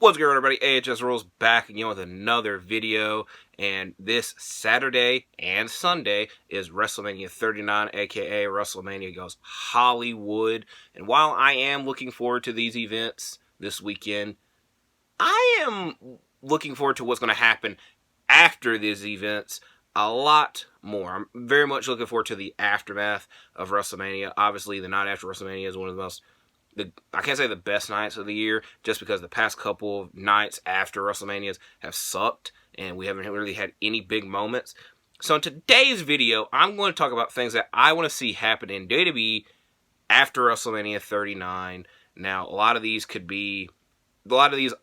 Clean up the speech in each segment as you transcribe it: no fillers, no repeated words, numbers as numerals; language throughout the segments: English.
What's good, everybody? AHS Rules back again with another video, and this Saturday and Sunday is WrestleMania 39, aka WrestleMania Goes Hollywood. And while I am looking forward to these events this weekend, I am looking forward to what's going to happen after these events a lot more. I'm very much looking forward to the aftermath of WrestleMania. Obviously, the night after WrestleMania is one of the most I can't say the best nights of the year, just because the past couple of nights after WrestleManias have sucked, and we haven't really had any big moments. So in today's video, I'm going to talk about things that I want to see happen in WWE after WrestleMania 39. Now, a lot of these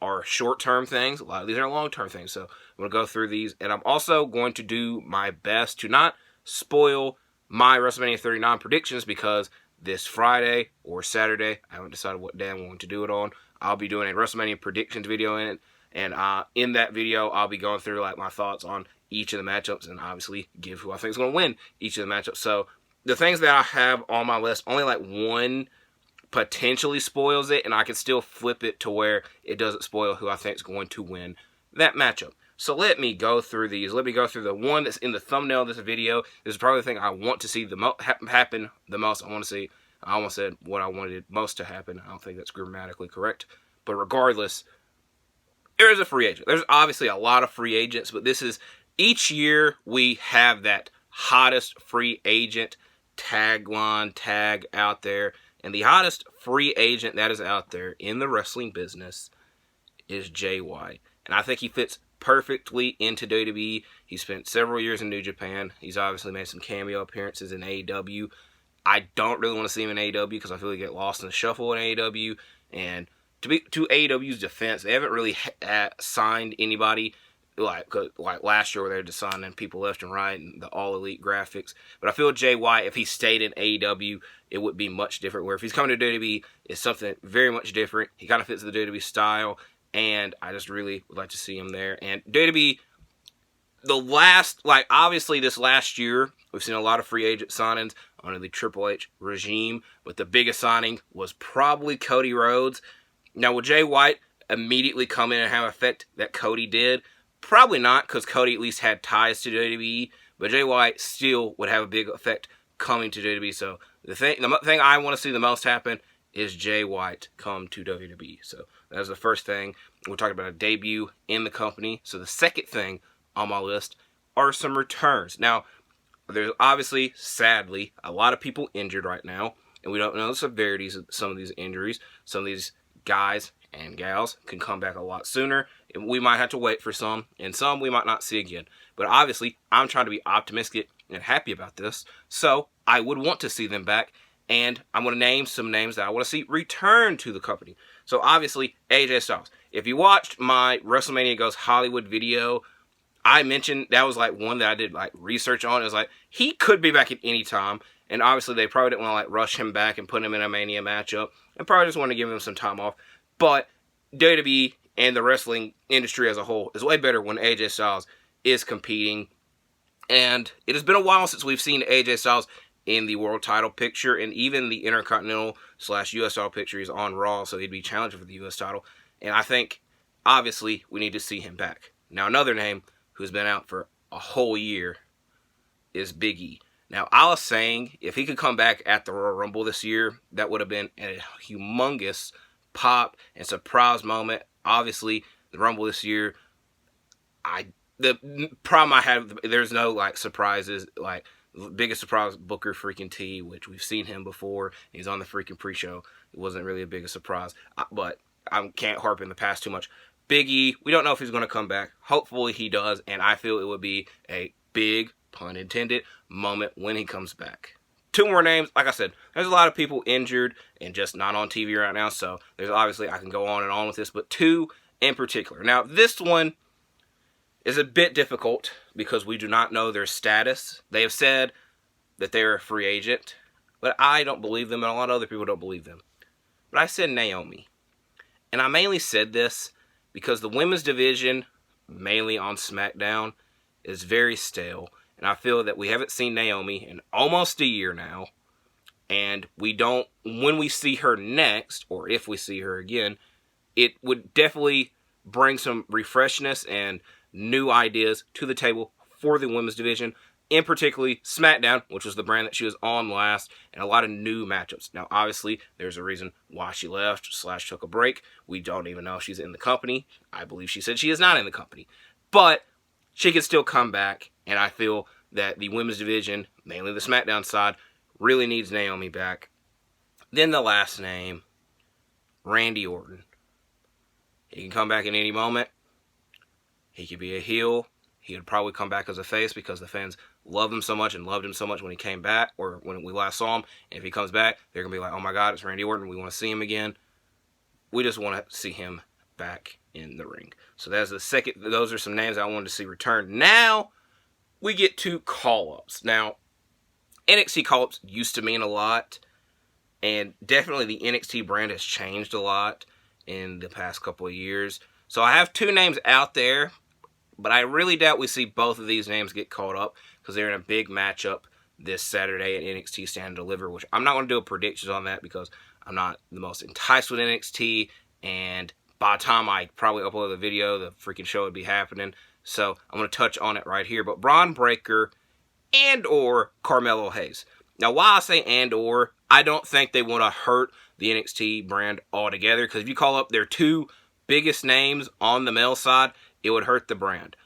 are short-term things, a lot of these are long-term things, so I'm going to go through these, and I'm also going to do my best to not spoil my WrestleMania 39 predictions, because this Friday or Saturday, I haven't decided what day I'm going to do it on, I'll be doing a WrestleMania predictions video in it, and in that video, I'll be going through my thoughts on each of the matchups, and obviously give who I think is going to win each of the matchups. So the things that I have on my list, only one potentially spoils it, and I can still flip it to where it doesn't spoil who I think is going to win that matchup. So let me go through these. Let me go through the one that's in the thumbnail of this video. This is probably the thing I want to see happen the most. I almost said what I wanted most to happen. I don't think that's grammatically correct. But regardless, there is a free agent. There's obviously a lot of free agents, but each year we have that hottest free agent tag out there. And the hottest free agent that is out there in the wrestling business is Jay White. And I think he fits perfectly into WWE. He spent several years in New Japan. He's obviously made some cameo appearances in AEW. I don't really want to see him in AEW because I feel like he get lost in the shuffle in AEW. And to AEW's defense, they haven't really signed anybody like last year where they were just signing people left and right and the all elite graphics. But I feel Jay White, if he stayed in AEW, it would be much different. Where if he's coming to WWE, it's something very much different. He kind of fits the WWE style. And I just really would like to see him there. And WWE, obviously this last year, we've seen a lot of free agent signings under the Triple H regime. But the biggest signing was probably Cody Rhodes. Now, will Jay White immediately come in and have an effect that Cody did? Probably not, because Cody at least had ties to WWE. But Jay White still would have a big effect coming to WWE. So the thing I want to see the most happen is Jay White come to WWE. So that's the first thing. We're talking about a debut in the company. So the second thing on my list are some returns. Now, there's obviously, sadly, a lot of people injured right now, and we don't know the severities of some of these injuries. Some of these guys and gals can come back a lot sooner, and we might have to wait for some, and some we might not see again. But obviously, I'm trying to be optimistic and happy about this, so I would want to see them back. And I'm going to name some names that I want to see return to the company. So obviously, AJ Styles. If you watched my WrestleMania Goes Hollywood video, I mentioned that was one that I did research on. It was he could be back at any time. And obviously, they probably didn't want to rush him back and put him in a Mania matchup. And probably just want to give him some time off. But WWE and the wrestling industry as a whole is way better when AJ Styles is competing. And it has been a while since we've seen AJ Styles in the world title picture, and even the Intercontinental/US title picture. He's on Raw, so he'd be challenging for the US title. And I think, obviously, we need to see him back. Now, another name who's been out for a whole year is Big E. Now, I was saying, if he could come back at the Royal Rumble this year, that would have been a humongous pop and surprise moment. Obviously, the Rumble this year, the problem I had, there's no, surprises, the biggest surprise, Booker freaking T, which we've seen him before. He's on the freaking pre-show. It wasn't really a big surprise, but I can't harp in the past too much. Big E, we don't know if he's going to come back. Hopefully he does, and I feel it would be a big, pun intended, moment when he comes back. Two more names. Like I said, there's a lot of people injured and just not on TV right now, so there's obviously, I can go on and on with this, but two in particular. Now, this one is a bit difficult because we do not know their status. They have said that they're a free agent, but I don't believe them, and a lot of other people don't believe them. But I said Naomi. And I mainly said this because the women's division, mainly on SmackDown, is very stale. And I feel that we haven't seen Naomi in almost a year now. And when we see her next, or if we see her again, it would definitely bring some refreshness and new ideas to the table for the women's division, in particularly SmackDown, which was the brand that she was on last, and a lot of new matchups. Now, obviously, there's a reason why she left / took a break. We don't even know if she's in the company. I believe she said she is not in the company. But she can still come back, and I feel that the women's division, mainly the SmackDown side, really needs Naomi back. Then the last name, Randy Orton. He can come back at any moment. He could be a heel. He would probably come back as a face because the fans love him so much and loved him so much when he came back or when we last saw him. And if he comes back, they're going to be like, oh my God, it's Randy Orton. We want to see him again. We just want to see him back in the ring. So that's the second. Those are some names I wanted to see return. Now we get to call-ups. Now, NXT call-ups used to mean a lot. And definitely the NXT brand has changed a lot in the past couple of years. So I have two names out there, but I really doubt we see both of these names get called up because they're in a big matchup this Saturday at NXT Stand and Deliver, which I'm not going to do a predictions on that because I'm not the most enticed with NXT, and by the time I probably upload the video, the freaking show would be happening. So I'm going to touch on it right here. But Braun Breaker and or Carmelo Hayes. Now, why I say and or, I don't think they want to hurt the NXT brand altogether, because if you call up their two biggest names on the male side, it would hurt the brand.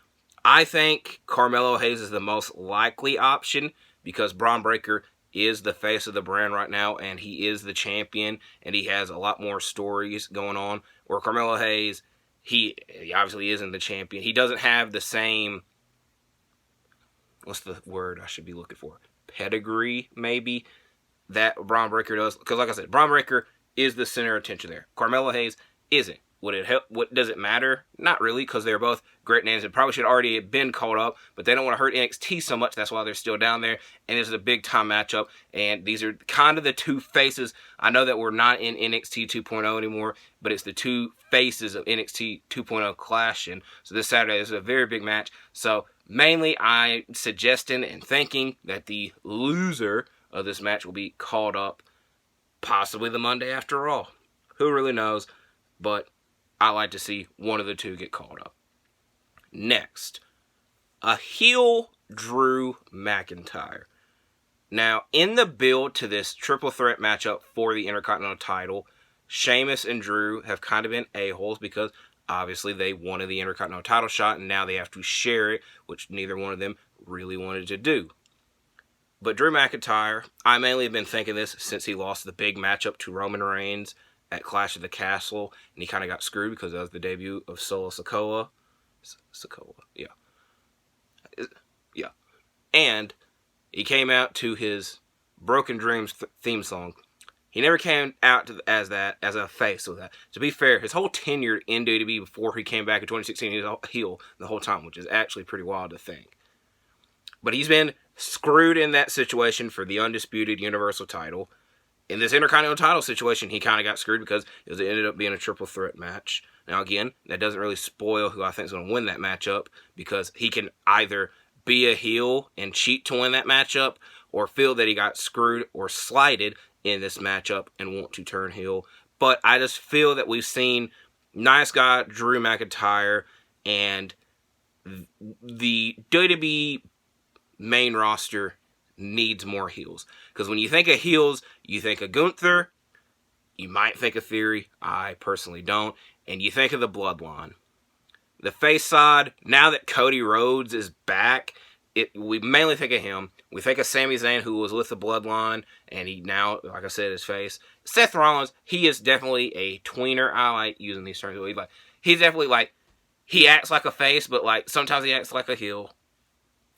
I think Carmelo Hayes is the most likely option because Braun Breaker is the face of the brand right now, and he is the champion, and he has a lot more stories going on. Where Carmelo Hayes, he obviously isn't the champion. He doesn't have the same, what's the word I should be looking for? Pedigree, maybe, that Braun Breaker does. Because like I said, Braun Breaker is the center of attention there. Carmelo Hayes isn't. Would it help? What does it matter? Not really, because they're both great names and probably should already have been called up, but they don't want to hurt NXT so much. That's why they're still down there. And this is a big time matchup. And these are kind of the two faces. I know that we're not in NXT 2.0 anymore, but it's the two faces of NXT 2.0 clashing. So this Saturday is a very big match. So mainly I'm suggesting and thinking that the loser of this match will be called up possibly the Monday after all. Who really knows? But I like to see one of the two get called up. Next, a heel Drew McIntyre. Now, in the build to this triple threat matchup for the Intercontinental title, Sheamus and Drew have kind of been a-holes because obviously they wanted the Intercontinental title shot and now they have to share it, which neither one of them really wanted to do. But Drew McIntyre, I mainly have been thinking this since he lost the big matchup to Roman Reigns at Clash of the Castle, and he kind of got screwed because that was the debut of Solo Sikoa. Yeah. And he came out to his Broken Dreams theme song. He never came out as a face with that. To be fair, his whole tenure in WWE before he came back in 2016, he was a heel the whole time, which is actually pretty wild to think. But he's been screwed in that situation for the undisputed Universal title. In this Intercontinental title situation, he kind of got screwed because it ended up being a triple threat match. Now, again, that doesn't really spoil who I think is going to win that matchup because he can either be a heel and cheat to win that matchup or feel that he got screwed or slighted in this matchup and want to turn heel. But I just feel that we've seen nice guy Drew McIntyre and the WWE main roster needs more heels. Because when you think of heels, you think of Gunther, you might think of Theory, I personally don't, and you think of the Bloodline. The face side, now that Cody Rhodes is back, we mainly think of him. We think of Sami Zayn, who was with the Bloodline, and he now, like I said, is face. Seth Rollins, he is definitely a tweener. I like using these terms. He's definitely he acts like a face, but sometimes he acts like a heel.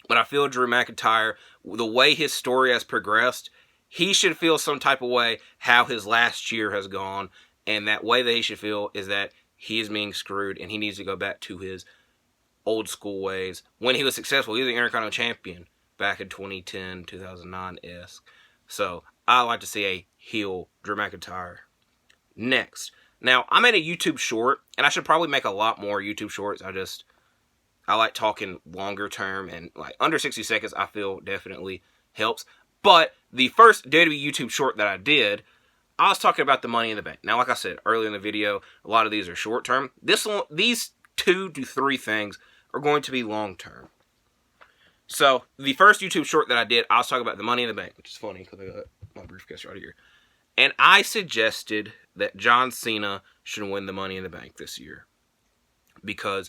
But I feel Drew McIntyre, the way his story has progressed, he should feel some type of way how his last year has gone. And that way that he should feel is that he is being screwed and he needs to go back to his old school ways. When he was successful, he was the Intercontinental Champion back in 2010, 2009-esque. So I like to see a heel Drew McIntyre. Next. Now, I made a YouTube short, and I should probably make a lot more YouTube shorts. I like talking longer term, and under 60 seconds I feel definitely helps. But the first WWE YouTube short that I did, I was talking about the Money in the Bank. Now, like I said earlier in the video, a lot of these are short term. These 2 to 3 things are going to be long term. So, the first YouTube short that I did, I was talking about the Money in the Bank, which is funny because I got my briefcase right here. And I suggested that John Cena should win the Money in the Bank this year because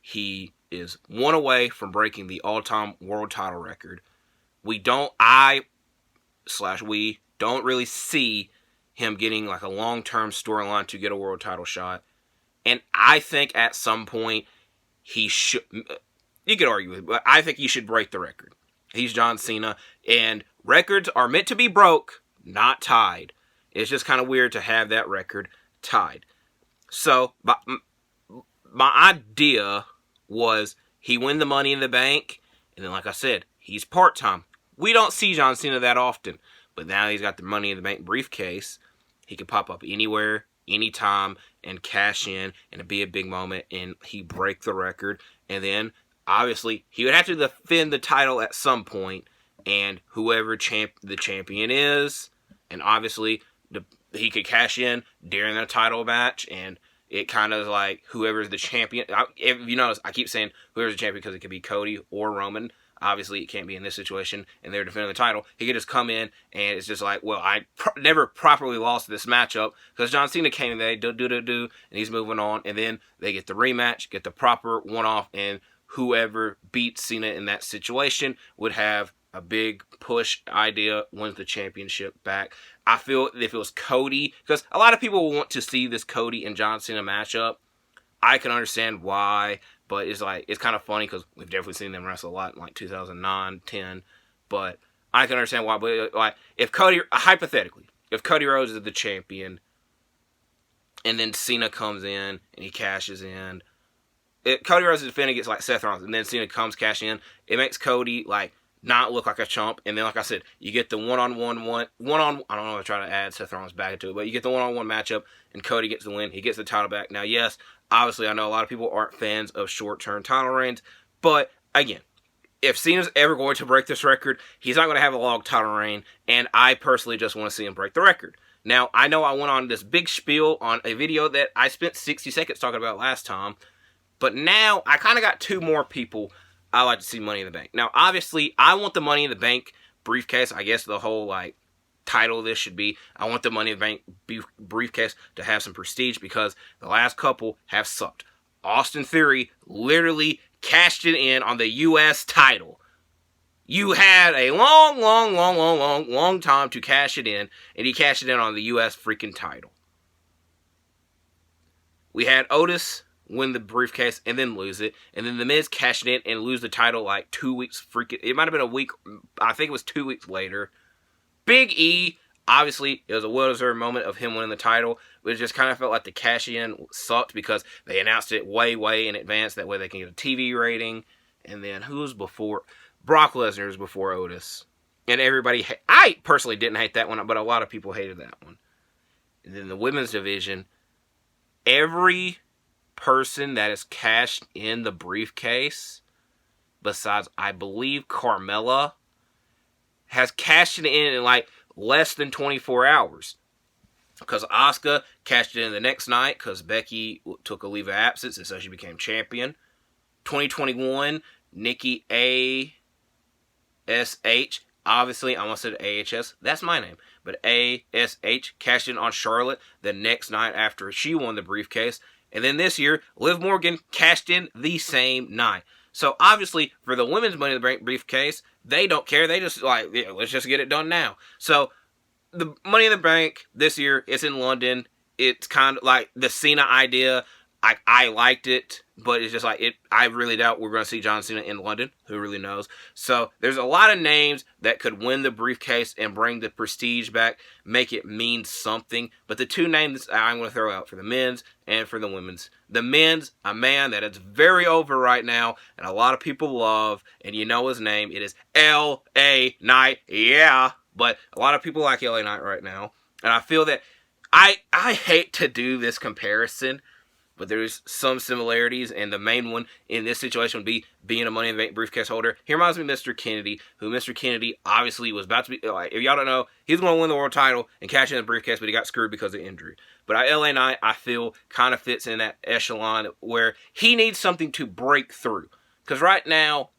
he is one away from breaking the all-time world title record. We don't really see him getting like a long-term storyline to get a world title shot. And I think at some point he should, you could argue with it, but I think he should break the record. He's John Cena, and records are meant to be broke, not tied. It's just kind of weird to have that record tied. So, my idea was he win the Money in the Bank, and then like I said, he's part-time. We don't see John Cena that often, but now he's got the Money in the Bank briefcase. He can pop up anywhere, anytime, and cash in, and it'd be a big moment, and he break the record, and then, obviously, he would have to defend the title at some point, and whoever the champion is, and obviously, he could cash in during the title match, and it kind of like whoever's the champion. If you notice, I keep saying whoever's the champion because it could be Cody or Roman. Obviously, it can't be in this situation, and they're defending the title. He could just come in, and it's just like, well, I never properly lost this matchup because John Cena came in there, and he's moving on, and then they get the rematch, get the proper one-off, and whoever beats Cena in that situation would have a big push idea, wins the championship back. I feel if it was Cody, because a lot of people want to see this Cody and John Cena matchup. I can understand why, but it's kind of funny because we've definitely seen them wrestle a lot in like 2009, 10. But I can understand why. But like, if Cody, hypothetically, if Cody Rhodes is the champion, and then Cena comes in and he cashes in, Cody Rhodes is defending against like Seth Rollins, and then Cena comes cashing in, it makes Cody like not look like a chump, and then like I said, you get the one-on-one, I don't know if I try to add Seth Rollins back into it, but you get the one-on-one matchup, and Cody gets the win, he gets the title back. Now, yes, obviously, I know a lot of people aren't fans of short-term title reigns, but again, if Cena's ever going to break this record, he's not going to have a long title reign, and I personally just want to see him break the record. Now, I know I went on this big spiel on a video that I spent 60 seconds talking about last time, but now I kind of got 2 more people I like to see Money in the Bank. Now, obviously, I want the Money in the Bank briefcase. I guess the whole, like, title of this should be, I want the Money in the Bank briefcase to have some prestige because the last couple have sucked. Austin Theory literally cashed it in on the U.S. title. You had a long time to cash it in, and he cashed it in on the U.S. freaking title. We had Otis win the briefcase and then lose it, and then The Miz cashed it in and lose the title like 2 weeks freaking, it might have been a week, I think it was 2 weeks later. Big E, obviously, it was a well-deserved moment of him winning the title, but it just kind of felt like the cash-in sucked because they announced it way in advance, that way they can get a TV rating, and then who was before? Brock Lesnar was before Otis, and everybody, I personally didn't hate that one, but a lot of people hated that one. And then the women's division, every person that has cashed in the briefcase, besides I believe Carmella, has cashed it in like less than 24 hours. Because Asuka cashed it in the next night because Becky took a leave of absence and so she became champion. 2021, Nikki A.S.H. Obviously, I almost said AHS. That's my name. But A.S.H. cashed in on Charlotte the next night after she won the briefcase. And then this year, Liv Morgan cashed in the same night. So obviously, for the women's Money in the Bank briefcase, they don't care. They just like, yeah, let's just get it done now. So the Money in the Bank this year, it's in London. It's kind of like the Cena idea. I liked it, but it's just like it. I really doubt we're going to see John Cena in London. Who really knows? So there's a lot of names that could win the briefcase and bring the prestige back, make it mean something. But the 2 names I'm going to throw out for the men's and for the women's. The men's, a man that is very over right now, and a lot of people love, and you know his name. It is L.A. Knight. Yeah, but a lot of people like L.A. Knight right now, and I feel that I hate to do this comparison, but there's some similarities, and the main one in this situation would be being a Money in the Bank briefcase holder. He reminds me of Mr. Kennedy, who Mr. Kennedy obviously was about to be, like, if y'all don't know, he was going to win the world title and cash in the briefcase, but he got screwed because of injury. But LA Knight, I feel, kind of fits in that echelon where he needs something to break through. Because right now,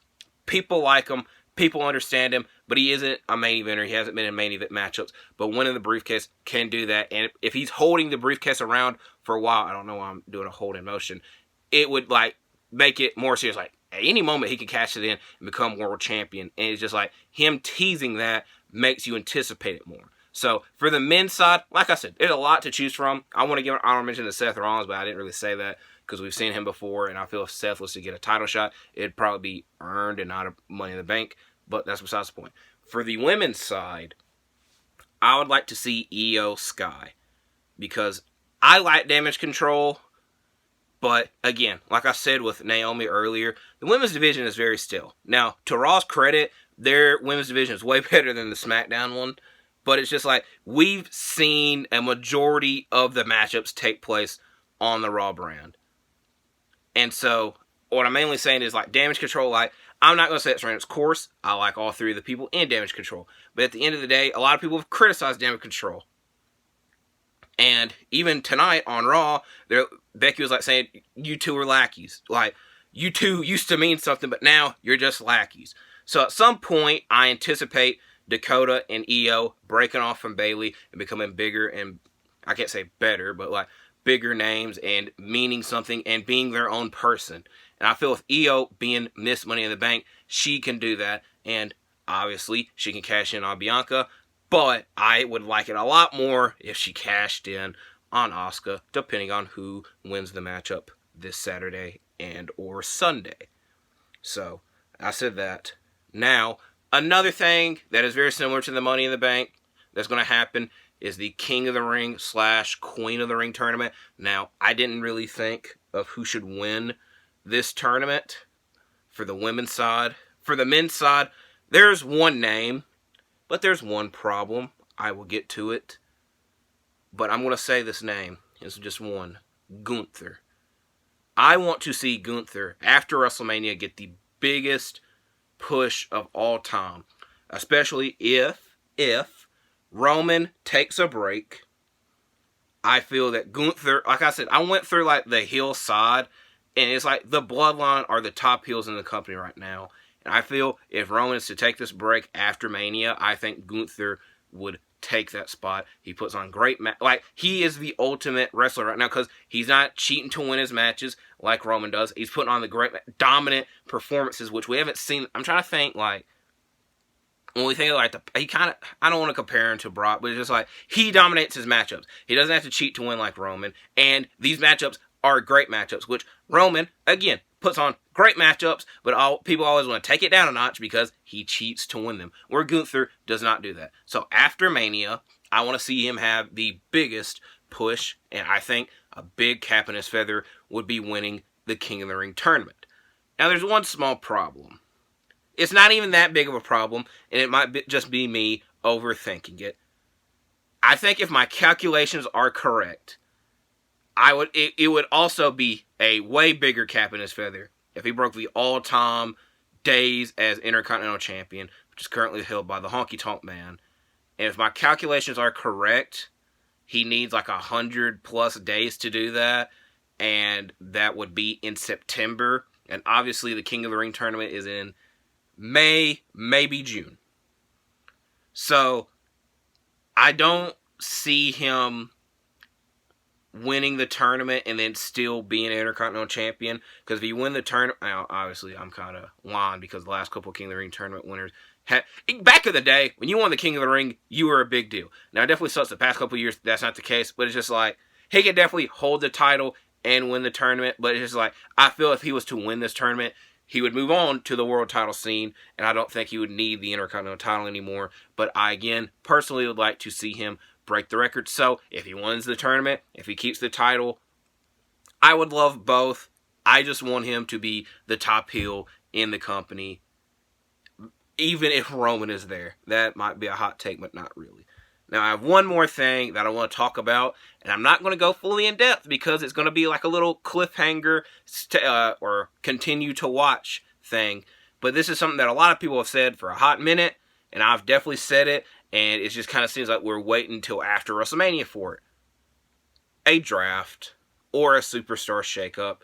people like him, people understand him, but he isn't a main eventer. He hasn't been in main event matchups. But winning the briefcase can do that. And if he's holding the briefcase around for a while, I don't know why I'm doing a hold in motion, it would like make it more serious. Like at any moment he could cash it in and become world champion. And it's just like him teasing that makes you anticipate it more. So for the men's side, like I said, there's a lot to choose from. I want to give an honorable mention to Seth Rollins, but I didn't really say that because we've seen him before, and I feel if Seth was to get a title shot, it'd probably be earned and not a Money in the Bank. But that's besides the point. For the women's side, I would like to see Io Sky because I like Damage Control. But again, like I said with Naomi earlier, the women's division is very still. Now, to Raw's credit, their women's division is way better than the SmackDown one. But it's just like we've seen a majority of the matchups take place on the Raw brand. And so what I'm mainly saying is like Damage Control, like I'm not going to say it's ran its course. I like all three of the people in Damage Control. But at the end of the day, a lot of people have criticized Damage Control. And even tonight on Raw, Becky was like saying, you two are lackeys. Like, you two used to mean something, but now you're just lackeys. So at some point, I anticipate Dakota and Io breaking off from Bayley and becoming bigger and, I can't say better, but like bigger names and meaning something and being their own person. And I feel with Io being Miss Money in the Bank, she can do that. And obviously, she can cash in on Bianca. But I would like it a lot more if she cashed in on Asuka, depending on who wins the matchup this Saturday and or Sunday. So, I said that. Now, another thing that is very similar to the Money in the Bank that's going to happen is the King of the Ring / Queen of the Ring tournament. Now, I didn't really think of who should win this tournament for the women's side. For the men's side, there's one name, but there's one problem. I will get to it. But I'm going to say this name. It's just one. Gunther. I want to see Gunther, after WrestleMania, get the biggest push of all time. Especially if Roman takes a break. I feel that Gunther, like I said, I went through like the heel side, and it's like the Bloodline are the top heels in the company right now. And I feel if Roman is to take this break after Mania, I think Gunther would take that spot. He puts on great like he is the ultimate wrestler right now because he's not cheating to win his matches like Roman does. He's putting on the great dominant performances, which we haven't seen. I'm trying to think like when we think of like he kind of, I don't want to compare him to Brock, but it's just like he dominates his matchups. He doesn't have to cheat to win like Roman, and these matchups are great matchups, which Roman, again, puts on great matchups, but people always want to take it down a notch because he cheats to win them, where Gunther does not do that. So after Mania, I want to see him have the biggest push, and I think a big cap in his feather would be winning the King of the Ring tournament. Now, there's one small problem. It's not even that big of a problem, and it might just be me overthinking it. I think if my calculations are correct, it would also be a way bigger cap in his feather if he broke the all-time days as Intercontinental Champion, which is currently held by the Honky Tonk Man. And if my calculations are correct, he needs like 100+ days to do that, and that would be in September. And obviously the King of the Ring tournament is in May, maybe June. So I don't see him winning the tournament and then still being an Intercontinental Champion. Because if you win the tournament, obviously I'm kind of lying because the last couple of King of the Ring tournament winners back in the day, when you won the King of the Ring, you were a big deal. Now, it definitely sucks the past couple of years that's not the case, but it's just like, he could definitely hold the title and win the tournament, but it's just like, I feel if he was to win this tournament, he would move on to the world title scene, and I don't think he would need the Intercontinental title anymore. But I, again, personally would like to see him break the record. So, if he wins the tournament, if he keeps the title, I would love both. I just want him to be the top heel in the company, even if Roman is there. That might be a hot take, but not really. Now, I have one more thing that I want to talk about, and I'm not going to go fully in depth because it's going to be like a little cliffhanger or continue to watch thing. But this is something that a lot of people have said for a hot minute, and I've definitely said it, and it just kind of seems like we're waiting until after WrestleMania for it. A draft or a superstar shakeup.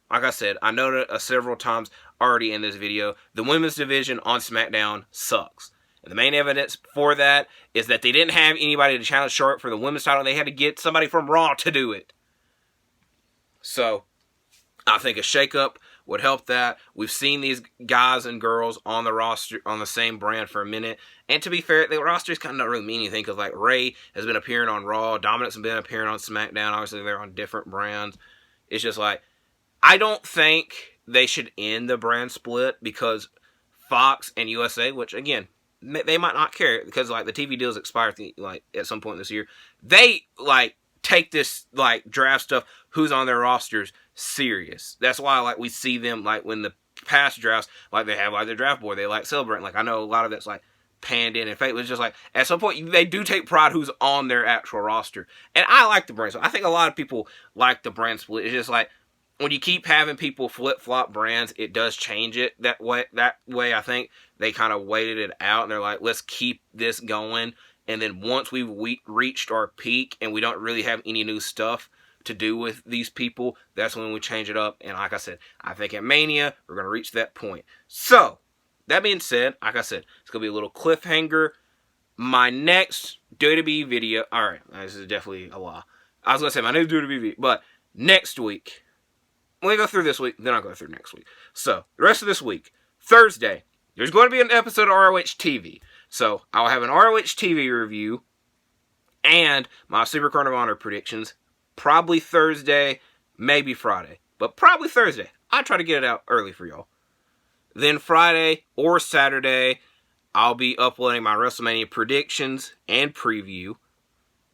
Like I said, I noted several times already in this video, the women's division on SmackDown sucks. And the main evidence for that is that they didn't have anybody to challenge Charlotte for the women's title. They had to get somebody from Raw to do it. So, I think a shakeup would help that. We've seen these guys and girls on the roster, on the same brand for a minute. And to be fair, the roster's kind of not really mean anything because, like, Ray has been appearing on Raw. Dominic's been appearing on SmackDown. Obviously, they're on different brands. It's just like, I don't think they should end the brand split because Fox and USA, which, again, they might not care because like the TV deals expire like at some point this year. They like take this like draft stuff, who's on their rosters, serious. That's why like we see them like when the past drafts like they have like their draft board, they like celebrate. Like I know a lot of that's like panned in. In fact, it's just like at some point they do take pride who's on their actual roster, and I like the brand. So I think a lot of people like the brand split. It's just like when you keep having people flip-flop brands, it does change it that way. That way, I think they kind of waited it out, and they're like, let's keep this going. And then once we've reached our peak and we don't really have any new stuff to do with these people, that's when we change it up. And like I said, I think at Mania, we're going to reach that point. So, that being said, like I said, it's going to be a little cliffhanger. My next WWE video, alright, this is definitely a lie. I was going to say my new WWE video, but next week, when we go through this week, then I'll go through next week. So, the rest of this week, Thursday, there's going to be an episode of ROH TV. So, I'll have an ROH TV review and my Super Card of Honor predictions. Probably Thursday, maybe Friday. But probably Thursday. I try to get it out early for y'all. Then Friday or Saturday, I'll be uploading my WrestleMania predictions and preview.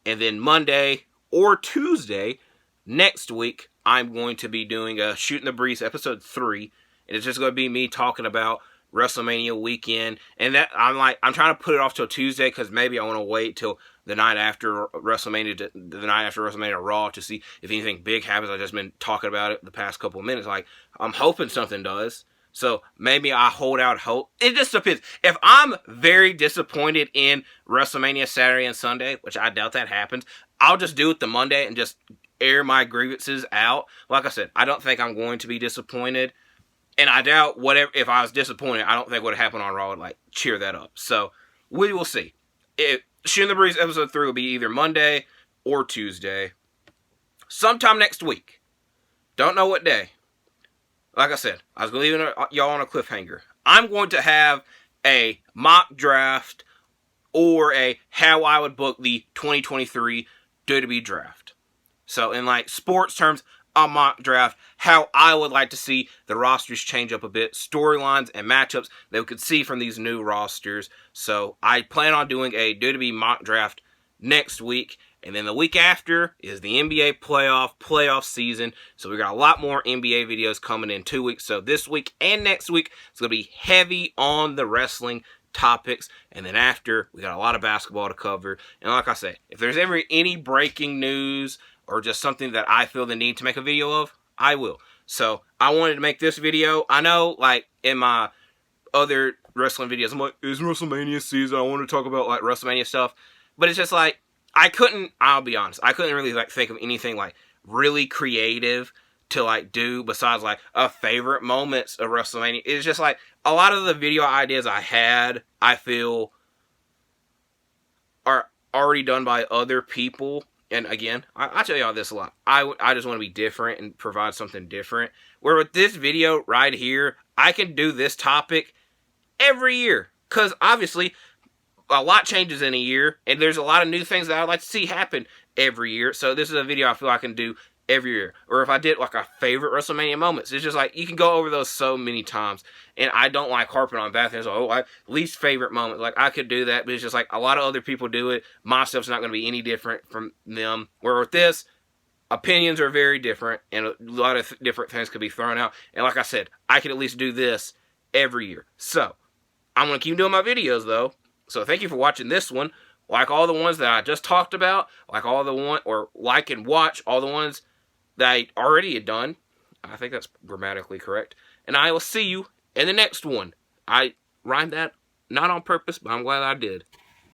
And then Monday or Tuesday next week, I'm going to be doing a Shooting the Breeze episode 3. And it's just going to be me talking about WrestleMania weekend. And that I'm trying to put it off till Tuesday because maybe I want to wait till the night after WrestleMania Raw to see if anything big happens. I've just been talking about it the past couple of minutes. Like, I'm hoping something does. So maybe I hold out hope. It just depends. If I'm very disappointed in WrestleMania Saturday and Sunday, which I doubt that happens, I'll just do it the Monday and just air my grievances out. Like I said, I don't think I'm going to be disappointed. And I doubt if I was disappointed, I don't think what happened on Raw would like cheer that up. So we will see. Shooting the Breeze episode 3 will be either Monday or Tuesday. Sometime next week. Don't know what day. Like I said, I was leaving y'all on a cliffhanger. I'm going to have a mock draft or a how I would book the 2023 WWE draft. So in like sports terms, a mock draft, how I would like to see the rosters change up a bit, storylines and matchups that we could see from these new rosters. So I plan on doing a WWE mock draft next week. And then the week after is the NBA playoff season. So we got a lot more NBA videos coming in 2 weeks. So this week and next week, it's going to be heavy on the wrestling topics. And then after, we got a lot of basketball to cover. And like I say, if there's ever any breaking news or just something that I feel the need to make a video of, I will. So I wanted to make this video. I know, like, in my other wrestling videos, I'm like, it's WrestleMania season. I want to talk about, like, WrestleMania stuff. But it's just like, I'll be honest, I couldn't really like think of anything like really creative to like do besides like a favorite moments of WrestleMania. It's just like a lot of the video ideas I had, I feel are already done by other people. And again, I tell y'all this a lot. I just want to be different and provide something different. Where with this video right here, I can do this topic every year. Because obviously, a lot changes in a year, and there's a lot of new things that I'd like to see happen every year. So this is a video I feel I can do every year. Or if I did like a favorite WrestleMania moments, it's just like you can go over those so many times. And I don't like harping on bad things. Like, least favorite moment. Like, I could do that, but it's just like a lot of other people do it. My stuff's not going to be any different from them. Where with this, opinions are very different, and a lot of different things could be thrown out. And like I said, I can at least do this every year. So, I'm going to keep doing my videos, though. So thank you for watching this one. like all the ones that I just talked about, like all the one, or like and watch all the ones that I already had done. I think that's grammatically correct. And I will see you in the next one. I rhymed that not on purpose, but I'm glad I did.